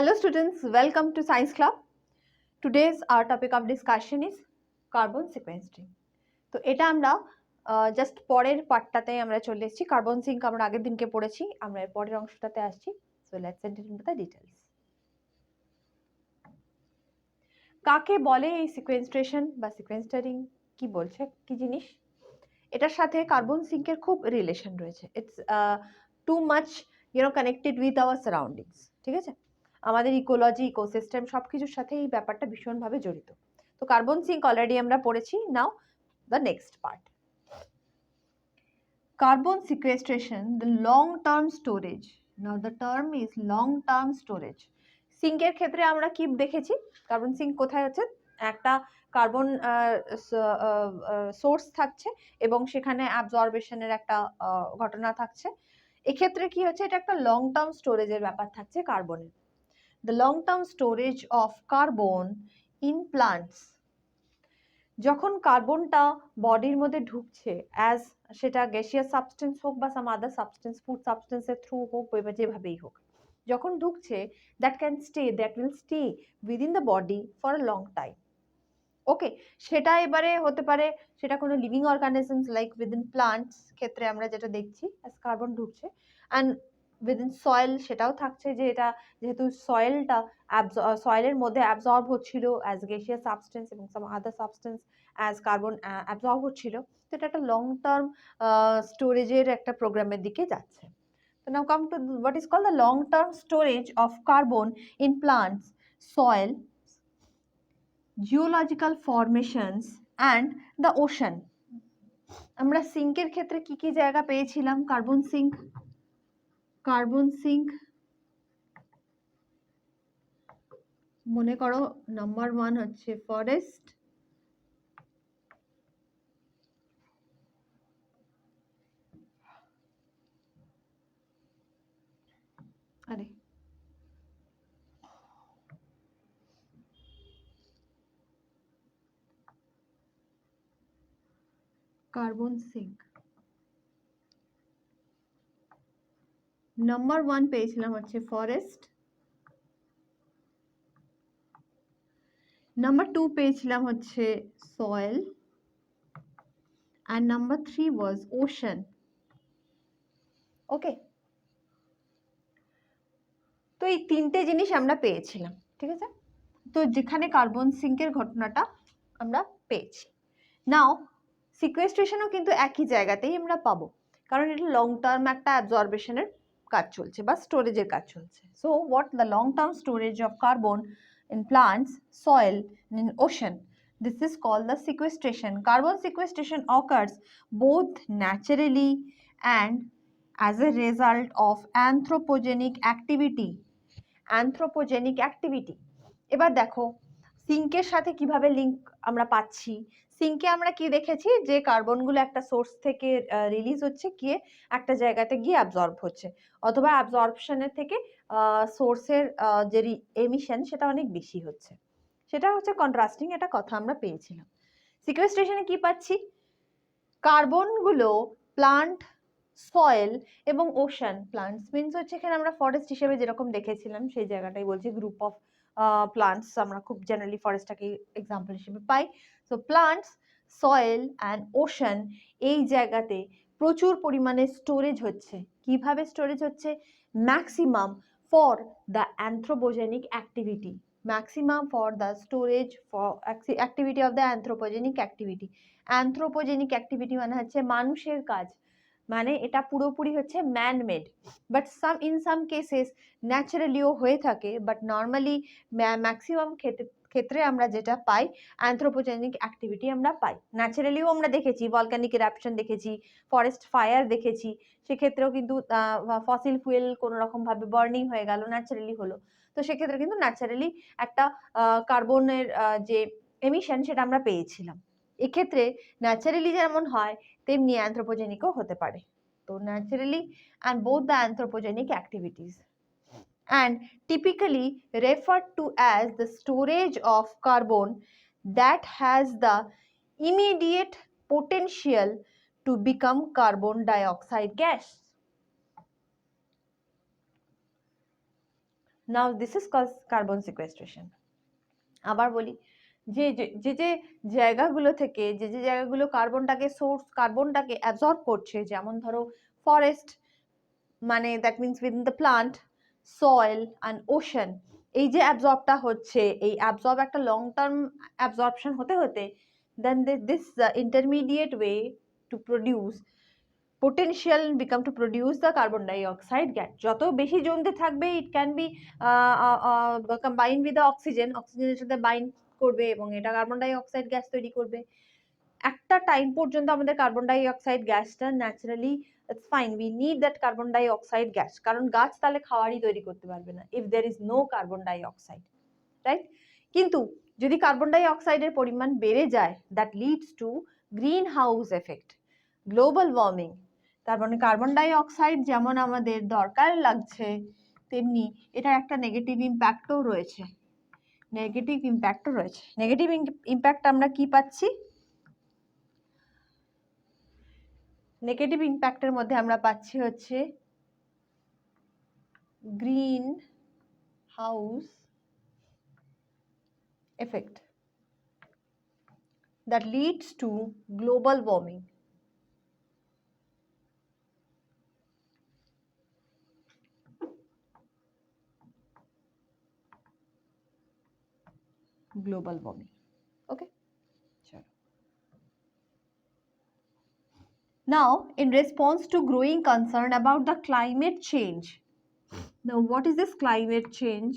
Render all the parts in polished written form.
Hello students, welcome to Science Club. Today's our topic of discussion is carbon sequestering. তো এটা আমরা just পরের পার্টটাতে আমরা চলে এসেছি। কার্বন সিঙ্ক আমরা আগের দিনকে পড়েছি, আমরা এর পরের অংশটাতে আসছি। So let's enter into the details. কাকে বলে এই সিকোয়েস্ট্রেশন বা সিকোয়েস্টারিং, কি বলছে, কি জিনিস? এটার সাথে কার্বন সিঙ্কের খুব রিলেশন রয়েছে। It's too much connected with our surroundings. ঠিক আছে, আমাদের ইকোলজি, ইকোসিস্টেম সবকিছুর সাথে এই ব্যাপারটা ভীষণভাবে জড়িত। তো কার্বন সিঙ্ক অলরেডি আমরা পড়েছি। Now the next part, carbon sequestration, the long term storage. Now the term is long term storage. সিঙ্কের ক্ষেত্রে আমরা কি দেখেছি? কার্বন সিঙ্ক কোথায় হচ্ছে, একটা কার্বন সোর্স থাকছে এবং সেখানে অ্যাবজর্বেশনের একটা ঘটনা থাকছে। এক্ষেত্রে কি হচ্ছে, এটা একটা লং টার্ম স্টোরেজের ব্যাপার থাকছে কার্বনের। The long term storage of carbon in plants. যখন কার্বনটা বডির মধ্যে ঢুকছে, অ্যাজ সেটা গ্যাসিয়াস সাবস্টেন্স হোক বা সাম আদার সাবস্টেন্স, ফুড সাবস্টেন্সের থ্রু হোক বা যেভাবেই হোক, যখন ঢুকছে, that will stay within the body for a long time. Okay, সেটা এবারে হতে পারে সেটা কোনো living organisms like within plants ক্ষেত্রে আমরা যেটা দেখছি অ্যাজ কার্বন ঢুকছে, অ্যান্ড উইদিন সয়েল সেটাও থাকছে, যে এটা যেহেতু সয়েলটা সয়েলের মধ্যে অ্যাবজর্ব হচ্ছিল অ্যাজ গ্যাসিয়াস সাবস্টেন্স এবং সাম other substance as carbon absorb হচ্ছিল, তো এটা একটা লং টার্ম স্টোরেজের একটা প্রোগ্রামের দিকে যাচ্ছে। So now come to what is called the long term storage of carbon in plants, soil, geological formations and the ocean. আমরা সিঙ্কের ক্ষেত্রে কি কি জায়গা পেয়েছিলাম? কার্বন সিঙ্ক মনে করো নাম্বার 1 হচ্ছে ফরেস্ট, কার্বন সিঙ্ক নাম্বার 1 পেয়েছিলাম হচ্ছে ফরেস্ট, নাম্বার 2 পেয়েছিলাম হচ্ছে soil, and number 3 was ocean. ওকে, তো এই তিনটে জিনিস আমরা পেয়েছিলাম। ঠিক আছে, তো যেখানে কার্বন সিঙ্কের ঘটনাটা আমরা পেয়েছি। নাও সিকোয়েস্ট্রেশনও কিন্তু একই জায়গাতেই আমরা পাবো, কারণ এটা লং টার্ম একটা অ্যাবজর্বেশনের কাজ চলছে বা স্টোরেজের কাজ চলছে। So what the long term storage of carbon in plants, soil, and in ocean. This is called the sequestration. Carbon sequestration occurs both naturally and as a result of anthropogenic activity. Anthropogenic activity. এবার দেখো সিঙ্কের সাথে কিভাবে link আমরা পাচ্ছি। সিঙ্কে আমরা কি দেখেছি, যে কার্বনগুলো একটা সোর্স থেকে রিলিজ হচ্ছে, গিয়ে একটা জায়গাতে গিয়ে অ্যাবজর্ব হচ্ছে, অথবা অ্যাবজর্পশনের থেকে সোর্সের যে এমিশন সেটা অনেক বেশি হচ্ছে। সেটা হচ্ছে কন্ট্রাস্টিং একটা কথা আমরা পেয়েছিলাম। সিকোয়েস্ট্রেশনে কি পাচ্ছি, কার্বনগুলো প্লান্ট, সয়েল এবং ওশান, প্লান্টস মিনস হচ্ছে এখানে আমরা ফরেস্ট হিসেবে যেরকম দেখেছিলাম সেই জায়গাটাই বলছি, গ্রুপ অফ প্লান্টস আমরা খুব জেনারেলি ফরেস্টটাকে এক্সাম্পল হিসেবে পাই। So plants, soil and ocean, এই জায়গাতে প্রচুর পরিমাণে স্টোরেজ হচ্ছে। কিভাবে স্টোরেজ হচ্ছে? Maximum for the anthropogenic activity, maximum for the storage for activity of the anthropogenic activity. Anthropogenic activity মানে হচ্ছে মানুষের কাজ, মানে এটা পুরোপুরি হচ্ছে man made, but in some cases ন্যাচারালিও হয়ে থাকে, বাট নর্মালি ম্যাক্সিমাম ক্ষেত্রে আমরা যেটা পাই অ্যানথ্রোপোজেনিক অ্যাক্টিভিটি আমরা পাই। ন্যাচারালিও আমরা দেখেছি, ভলকানিক ইরাপশন দেখেছি, ফরেস্ট ফায়ার দেখেছি, সেক্ষেত্রেও কিন্তু ফসিল ফুয়েল কোনো রকম ভাবে বার্নিং হয়ে গেল, ন্যাচারালি হলো, তো সেক্ষেত্রে কিন্তু ন্যাচারালি একটা কার্বনের যে এমিশন সেটা আমরা পেয়েছিলাম। এক্ষেত্রে ন্যাচারালি যেমন হয় তেমনি অ্যানথ্রোপোজেনিকও হতে পারে। তো naturally and both the anthropogenic activities and typically referred to as the storage of carbon that has the immediate potential to become carbon dioxide gas. Now this is cause carbon sequestration. আবার বলি, যে যে যে যে জায়গাগুলো থেকে যে যে জায়গাগুলো কার্বনটাকে অ্যাবজর্ব করছে, যেমন ধরো ফরেস্ট, মানে that means within the plant, soil and ocean, এই যে অ্যাবজর্বটা হচ্ছে, এই অ্যাবজর্ব একটা লং টার্ম অ্যাবজর্পশন হতে হতে then this intermediate way to produce potential become to produce the carbon dioxide gas. যত বেশি জমতে থাকবে, it can be combined with the oxygen, অক্সিজেনের সাথে বাইন্ড করবে এবং এটা কার্বন ডাই অক্সাইড গ্যাস তৈরি করবে। একটা টাইম পর্যন্ত আমাদের কার্বন ডাই অক্সাইড গ্যাসটা naturally, it's fine, we need that carbon dioxide gas, কারণ গাছ তাহলে খাওয়ারই তৈরি করতে পারবে না if there is no carbon dioxide, right? কিন্তু যদি কার্বন ডাই অক্সাইডের পরিমাণ বেড়ে যায়, that leads to green house effect, global warming. তার মানে কার্বন ডাই অক্সাইড যেমন আমাদের দরকার লাগছে, তেমনি এটার একটা নেগেটিভ ইম্প্যাক্টও রয়েছে। নেগেটিভ ইম্প্যাক্ট আমরা কি পাচ্ছি? নেগেটিভ ইম্প্যাক্টের মধ্যে আমরা পাচ্ছি হচ্ছে green house effect that leads to global warming. Global warming. Okay. Sure. Now, in response to growing concern about the climate change. Now, what is this climate change?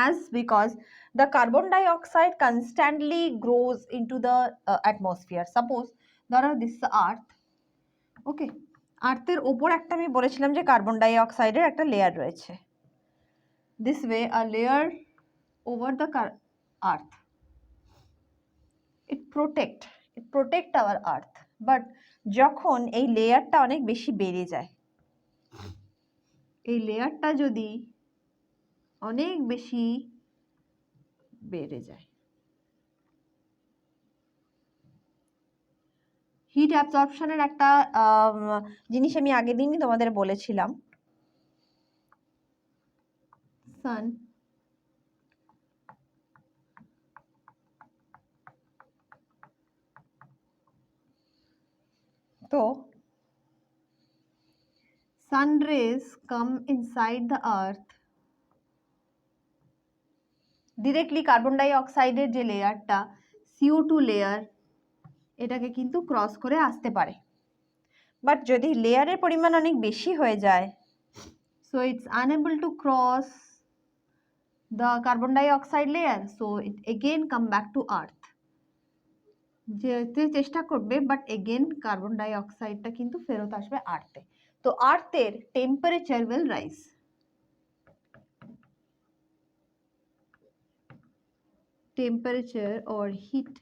As because the carbon dioxide constantly grows into the atmosphere. Suppose, this is the earth. Okay. আর্থের ওপর একটা আমি বলেছিলাম যে carbon ডাই অক্সাইডের একটা layer রয়েছে। This way, a layer over the earth. It protect our earth. But যখন এই লেয়ারটা অনেক বেশি বেড়ে যায়, এই লেয়ারটা যদি অনেক বেশি বেড়ে যায়, হিট অ্যাবজর্পশনের একটা জিনিস আমি আগের দিনই তোমাদের বলেছিলাম, সান তো sun rays come inside the earth directly carbon ডাই অক্সাইডের যে লেয়ারটা CO2 লেয়ার, এটাকে কিন্তু ক্রস করে আসতে পারে। বাট যদি লেয়ারের পরিমাণ অনেক বেশি হয়ে যায়, so it's unable to cross the carbon dioxide layer, so it again come back to earth. যেতে চেষ্টা করবে, বাট এগেন কার্বন ডাই অক্সাইডটা কিন্তু ফেরত আসবে আর্থে। তো আর্থের temperature will rise, temperature or heat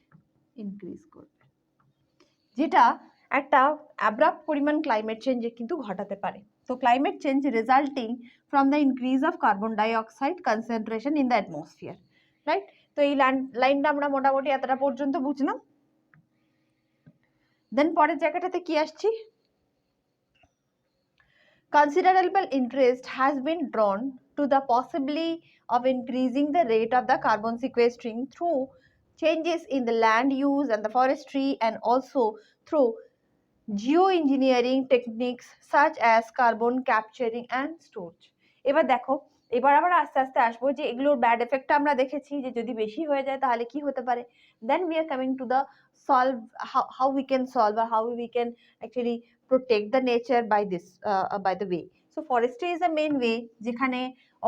increase করবে, যেটা একটা অ্যাব্রাপ্ট পরিমাণ ক্লাইমেট চেঞ্জ কিন্তু ঘটাতে পারে। তো climate change resulting from the increase of carbon dioxide concentration in the atmosphere, right? তো এই লাইনটা আমরা মোটামুটি এতটা পর্যন্ত বুঝলাম। দেন পরের জায়গাটাতে কি আসছি? Considerable interest has been drawn to the possibility of increasing the rate of the carbon sequestering through changes in the land use and the forestry, and also through geoengineering techniques such as carbon capturing and storage. এবার দেখো, এবার আবার আস্তে আস্তে আসবো যে এগুলোর bad এফেক্টটা আমরা দেখেছি যে যদি বেশি হয়ে যায় তাহলে কি হতে পারে। Then we are coming to the solve, how we can solve or how we can actually protect the nature by this by the way. So forestry is a main way, যেখানে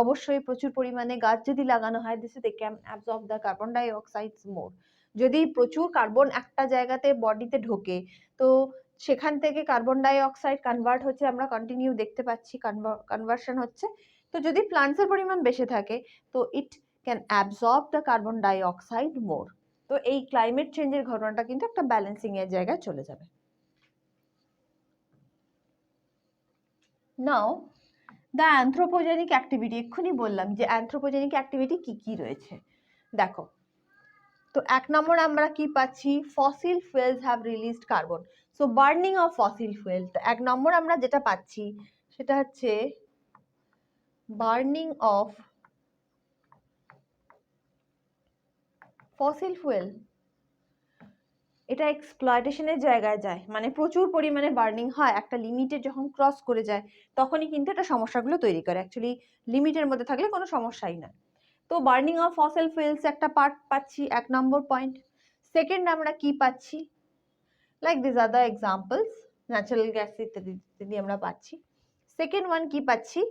অবশ্যই প্রচুর পরিমাণে গাছ যদি লাগানো হয়, this they can absorb the carbon dioxide more. যদি প্রচুর কার্বন একটা জায়গাতে বডিতে ঢোকে, তো সেখান থেকে কার্বন ডাই অক্সাইড কনভার্ট হচ্ছে, আমরা কন্টিনিউ দেখতে পাচ্ছি কনভার্সন হচ্ছে। তো যদি প্লান্টসের পরিমাণ বেশি থাকে, তো it can absorb the carbon die oxide মোর। তো এই ক্লাইমেট চেঞ্জের ঘটনাটা কিন্তু একটা ব্যালেন্সিং এর জায়গায় চলে যাবে। নাও দ্য অ্যানথ্রোপোজেনিক অ্যাক্টিভিটি, এক্ষুনি বললাম যে অ্যানথ্রোপোজেনিক অ্যাক্টিভিটি কি কি রয়েছে। দেখো, তো এক নম্বর আমরা কি পাচ্ছি? Fossil fuels have released carbon. So burning of fossil fuel, তো এক নম্বর আমরা যেটা পাচ্ছি সেটা হচ্ছে বার্নিং অফ ফসিল ফুয়েল এটা এক্সপ্লয়টেশনের জায়গায় যায়, মানে প্রচুর পরিমাণে বার্নিং হয়, একটা লিমিটে যখন ক্রস করে যায় তখনই কিন্তু এটা সমস্যাগুলো তৈরি করে। অ্যাকচুয়ালি লিমিটের মধ্যে থাকলে কোনো সমস্যাই নয়। তো বার্নিং অফ ফসিল ফুয়েলস একটা পার্ট পাচ্ছি, 1 নম্বর পয়েন্ট। সেকেন্ড আমরা কি পাচ্ছি, like this other examples, natural gas ইত্যাদি ইত্যাদি আমরা পাচ্ছি। সেকেন্ড ওয়ান কি পাচ্ছি,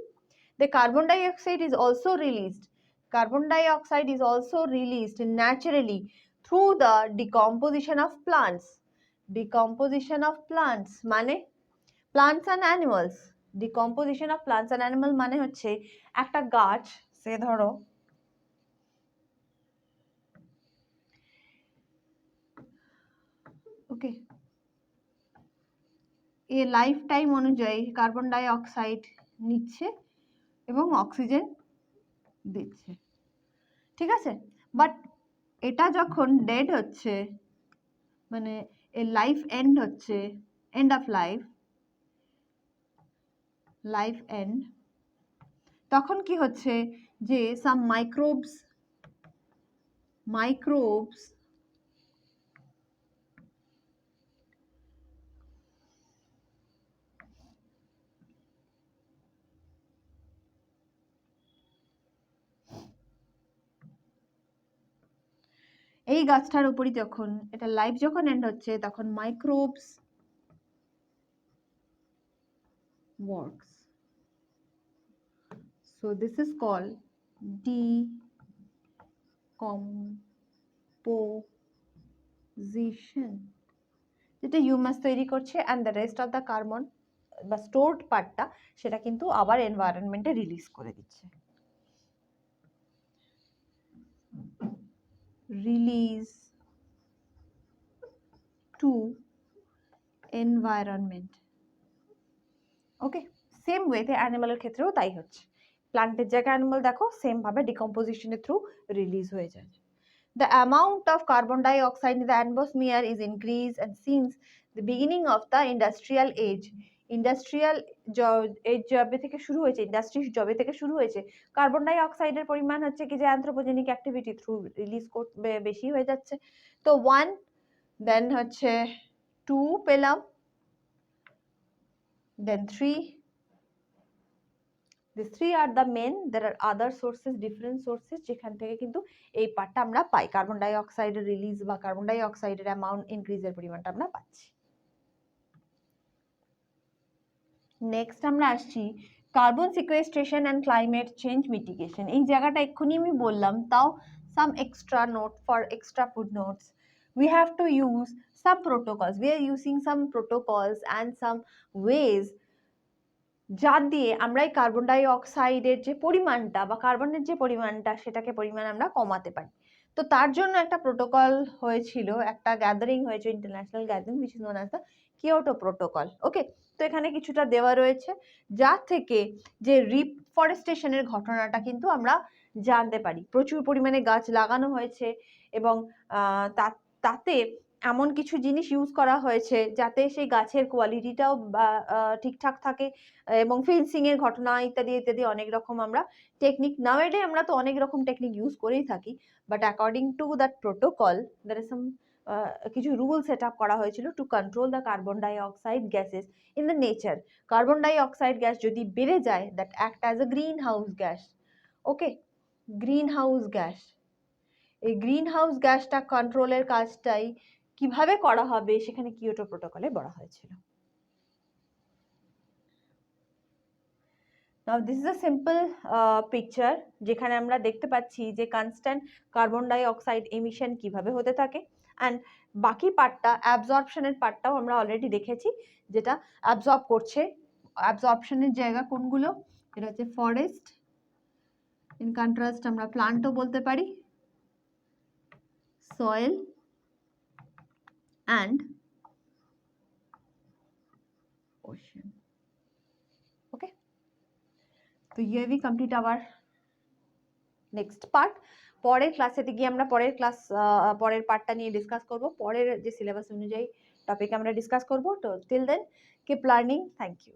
the carbon dioxide is also released. Carbon dioxide is also released naturally through the decomposition of plants. Decomposition of plants মানে plants and animals. Decomposition of plants and animals মানে হচ্ছে একটা গাছ, সে ধরো ওকে, এ লাইফ টাইম অনুযায়ী carbon die oxide নিচ্ছে এবং oxygen দিচ্ছে, ঠিক আছে। বাট এটা যখন ডেড হচ্ছে, মানে এর লাইফ এন্ড হচ্ছে, এন্ড অফ লাইফ এন্ড, তখন কি হচ্ছে যে সাম মাইক্রোবস এই গাছটার উপরই যখন এটা লাইফ যখন এন্ড হচ্ছে তখন microbes works. So this is called decomposition, যেটা হিউমাস তৈরি করছে, and the rest of the carbon বা স্টোরড পার্টটা সেটা কিন্তু আবার এনভায়রনমেন্টে রিলিজ করে দিচ্ছে। রিলিজ টু এনভায়রনমেন্ট, ওকে। সেম ওয়েতে অ্যানিমালের ক্ষেত্রেও তাই হচ্ছে, প্লান্টের জায়গায় অ্যানিমাল দেখো সেম ভাবে ডিকম্পোজিশনের থ্রু রিলিজ হয়ে যায়। The amount of carbon dioxide in the atmosphere is increased and since the beginning of the industrial age. Industrial age যবে থেকে শুরু হয়েছে, ইন্ডাস্ট্রি যবে থেকে শুরু হয়েছে, কার্বন ডাই অক্সাইডের পরিমাণ হচ্ছে কি যে অ্যান্থ্রোপোজেনিক অ্যাক্টিভিটি থ্রু রিলিজ বেশি হয়ে যাচ্ছে। তো 1, দেন হচ্ছে 2 পেলাম, then 3. These 3 are the main. There are other sources, different sources যেখান থেকে কিন্তু এই পার্টটা আমরা পাই, কার্বন ডাই অক্সাইডের রিলিজ বা কার্বন ডাই অক্সাইডের অ্যামাউন্ট ইনক্রিজের পরিমাণটা আমরা পাচ্ছি। নেক্সট আমরা আসছি carbon sequestration and climate change mitigation. এই জায়গাটা এক্ষুনি আমি বললাম, তাও some extra note for extra food notes. We have to use some protocols. We are using some protocols and some ways যার দিয়ে আমরা এই কার্বন ডাই অক্সাইডের যে পরিমাণটা বা কার্বনের যে পরিমাণটা সেটাকে পরিমাণ আমরা কমাতে পারি। তো তার জন্য একটা প্রোটোকল হয়েছিল, একটা গ্যাদারিং হয়েছে, international gathering which is known as the Kyoto protocol, okay. তো এখানে কিছুটা দেওয়া রয়েছে যার থেকে যে রিফরেস্টেশনের ঘটনাটা কিন্তু আমরা জানতে পারি। প্রচুর পরিমাণে গাছ লাগানো হয়েছে এবং তাতে এমন কিছু জিনিস ইউজ করা হয়েছে যাতে সেই গাছের কোয়ালিটিটাও ঠিকঠাক থাকে, এবং ফেন্সিং এর ঘটনা ইত্যাদি ইত্যাদি অনেক রকম আমরা টেকনিক, নাওয়েডে আমরা তো অনেক রকম টেকনিক ইউজ করেই থাকি, but according to that protocol there is some কিছু রুল সেট আপ করা হয়েছিল to control the carbon dioxide gases in the nature. Carbon dioxide gas যদি বেড়ে যায়, that act as a green house gas, okay. Green house gas, এই green house গ্যাসটা কন্ট্রোলের কাজটাই কিভাবে করা হবে সেখানে কিয়োটো প্রোটোকলে বলা হয়েছিল। Now this is a simple picture যেখানে আমরা দেখতে পাচ্ছি যে constant carbon die oxide emission কিভাবে হতে থাকে, অ্যান্ড বাকি পার্টটা অ্যাবজর্পশনের পার্টটাও আমরা অলরেডি দেখেছি, যেটা অ্যাবজর্ব করছে। অ্যাবজর্পশনের জায়গা কোনগুলো, এটা হচ্ছে ফরেস্ট, ইন কন্ট্রাস্ট আমরা প্লান্টও বলতে পারি, সয়েল অ্যান্ড ওশান, ওকে। তো here we complete our next part. পরের ক্লাসেতে গিয়ে আমরা পরের পার্টটা নিয়ে ডিসকাস করব, পরের যে সিলেবাস অনুযায়ী টপিক আমরা ডিসকাস করব। তো till then keep learning, thank you.